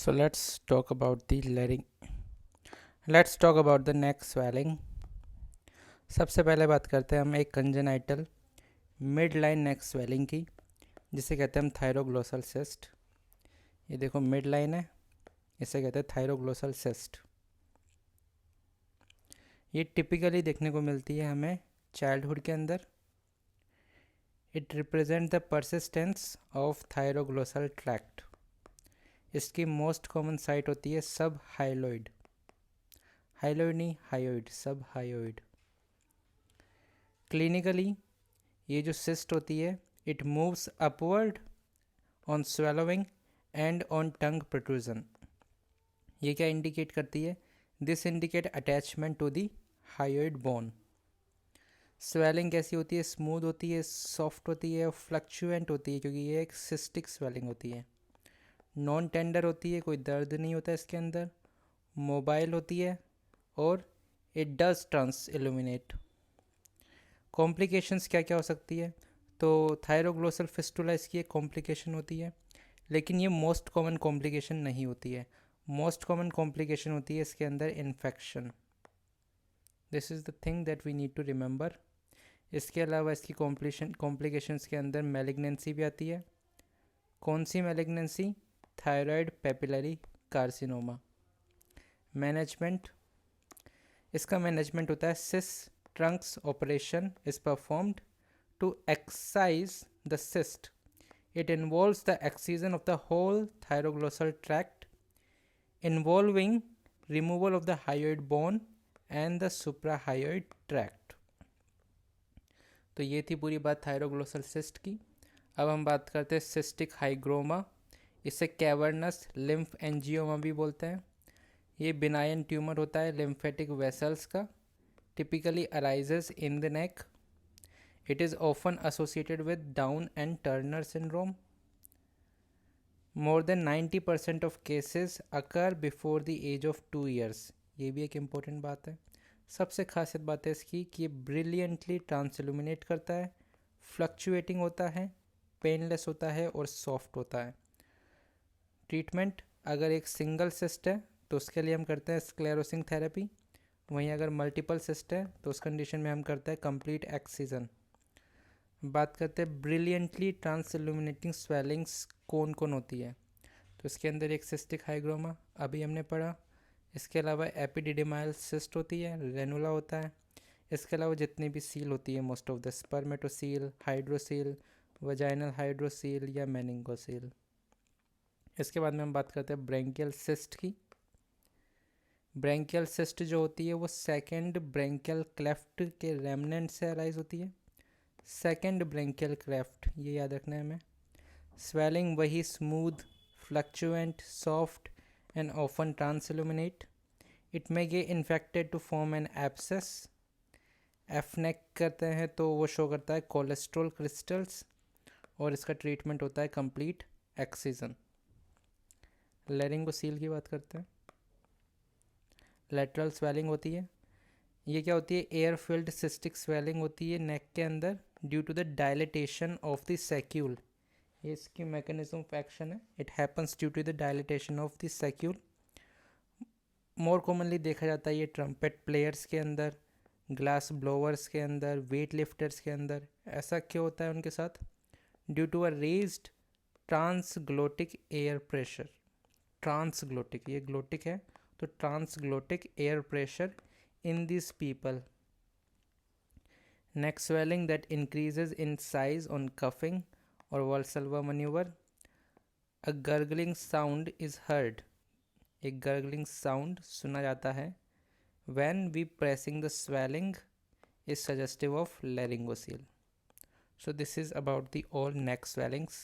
So let's talk about the larynx. Let's talk about the neck swelling. सबसे पहले बात करते हैं हम एक congenital mid line neck swelling की, जिसे कहते हैं हम थायरोग्लोसल सिस्ट। ये देखो मिड लाइन है, इसे कहते हैं थायरोग्लोसल सिस्ट। ये टिपिकली देखने को मिलती है हमें चाइल्डहुड के अंदर। It represent the persistence of thyroglossal tract. इसकी मोस्ट कॉमन साइट होती है सब हाइलोइड, हाइलोइड नहीं हायोइड, सब हायोइड। क्लिनिकली ये जो सिस्ट होती है, it moves upward on swallowing and on tongue protrusion. ये क्या इंडिकेट करती है? This indicate attachment to the hyoid bone. Swelling कैसी होती है? स्मूथ होती है, सॉफ्ट होती है, फ्लक्चुएंट होती है, क्योंकि ये एक सिस्टिक स्वेलिंग होती है। नॉन टेंडर होती है, कोई दर्द नहीं होता इसके अंदर। मोबाइल होती है और it does transilluminate. Complications क्या क्या हो सकती है? तो थायरोग्लोसल फिस्टुला इसकी एक कॉम्प्लिकेशन होती है, लेकिन ये मोस्ट कॉमन कॉम्प्लिकेशन नहीं होती है। मोस्ट कॉमन कॉम्प्लिकेशन होती है इसके अंदर infection. This is the thing that we need to remember. इसके अलावा इसकी कॉम्प्लिकेशंस के अंदर मैलिग्नेंसी भी आती है। कौन सी malignancy? Thyroid papillary carcinoma. Management, इसका मैनेजमेंट होता है Sistrunk's operation is performed to excise the cyst. It involves the excision of the whole thyroglossal tract, involving removal of the hyoid bone and the suprahyoid tract. तो ये थी पूरी बात thyroglossal cyst की। अब हम बात करते हैं सिस्टिक हाइग्रोमा। इसे कैवर्नस लिम्फ एंजियोमा भी बोलते हैं। ये बिनाइन ट्यूमर होता है लिम्फेटिक वेसल्स का, typically arises in the neck. It is often associated with Down and Turner syndrome. More than 90% of cases occur before the age of 2 years. ये भी एक इम्पोर्टेंट बात है। सबसे खासियत बात है इसकी कि ये ब्रिलियंटली ट्रांसइल्यूमिनेट करता है, फ्लक्चुएटिंग होता है, पेनलेस होता है और सॉफ्ट होता है। ट्रीटमेंट, अगर एक सिंगल सिस्ट है तो उसके लिए हम करते हैं स्क्लेरोसिंग थेरेपी। वहीं अगर मल्टीपल सिस्ट है तो उस कंडीशन में हम करते हैं कंप्लीट एक्सीजन। बात करते हैं ब्रिलियंटली ट्रांस इल्यूमिनेटिंग स्वेलिंग्स कौन कौन होती है। तो इसके अंदर एक सिस्टिक हाइग्रोमा अभी हमने पढ़ा। इसके अलावा एपिडिडिमाइल सिस्ट होती है, रेनुला होता है। इसके अलावा जितनी भी सील होती है, most of the spermatocele, hydrocele, vaginal hydrocele या मेनिंगोसील। इसके बाद में हम बात करते हैं ब्रेंकियल सिस्ट की। ब्रेंकियल सिस्ट जो होती है वो सेकेंड ब्रेंकियल क्लेफ्ट के रेमनेंट से अराइज होती है। सेकेंड ब्रेंकियल क्लेफ्ट, ये याद रखना है हमें। स्वेलिंग वही smooth, fluctuant, soft and often transilluminate. It may get infected to form an abscess. एफनेक करते हैं तो वो शो करता है कोलेस्ट्रॉल क्रिस्टल्स, और इसका ट्रीटमेंट होता है कंप्लीट एक्सीजन। लैरिंगोसील की बात करते हैं। लेटरल स्वेलिंग होती है। ये क्या होती है? एयर फिल्ड सिस्टिक स्वेलिंग होती है नेक के अंदर due to the dilatation of the saccule. ये इसकी मैकेनिज्म ऑफ एक्शन है। It happens due to the dilatation of the saccule. More commonly देखा जाता है ये ट्रम्पेट प्लेयर्स के अंदर, ग्लास ब्लोवर्स के अंदर, वेट लिफ्टर्स के अंदर। ऐसा क्यों होता है उनके साथ? Due to a raised transglottic air pressure. Transglottic, ये ग्लोटिक है तो transglottic air pressure in these people. Neck swelling that increases in size on cuffing or Valsalva maneuver. A gurgling sound is heard. एक gurgling sound सुना जाता है when we pressing the swelling is suggestive of laryngocele. So this is about the all neck swellings.